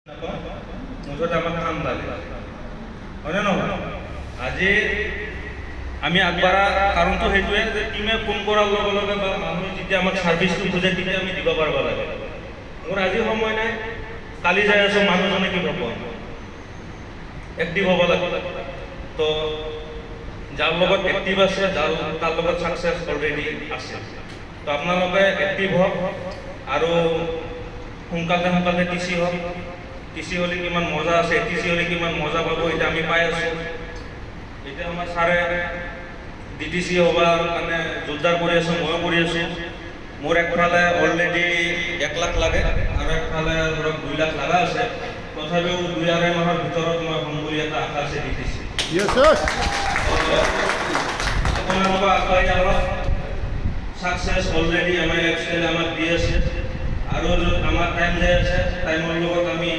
মুঠতে আমাক কাম লাগে হয়নে নহয় আজি আমি আগবাঢ়া কাৰণটো সেইটোৱে যে টিমে ফোন কৰাৰ লগে লগে বা মানুহে যেতিয়া আমাক ছাৰ্ভিচটো খোজে তেতিয়া আমি দিব পাৰিব লাগে মোৰ আজি সময় নাই কালি যাই আছোঁ মানুহজনে কি পাব এক্টিভ হ'ব লাগে তো যাৰ লগত এক্টিভ আছে তাৰ লগত ছাকচেছ অলৰেডি আছে তো আপোনালোকে এক্টিভ হওক আৰু সোনকালে টিচি হওক টিচি হ'লে কিমান মজা আছে টিচি হ'লে কিমান মজা পাব এতিয়া আমি পাই আছোঁ এতিয়া আমাৰ ছাৰে ডিটিচি হ'বৰ কাৰণে যোৰদাৰ কৰি আছোঁ ময়ো কৰি আছোঁ মোৰ একফালে অলৰেডি 1 লাখ লাগে আৰু একফালে ধৰক 2 লাখ লগা আছে তথাপিও 2-2.5 মাহৰ ভিতৰত মই হ'ম বুলি এটা আশা আছে ডিটিচি আপোনালোকে আগবাঢ়ি যাওক ছাকচেছ অলৰেডি আমাৰ এক্সেল আমাক দি আছে আৰু আমাৰ টাইম যাই আছে টাইমৰ লগত আমি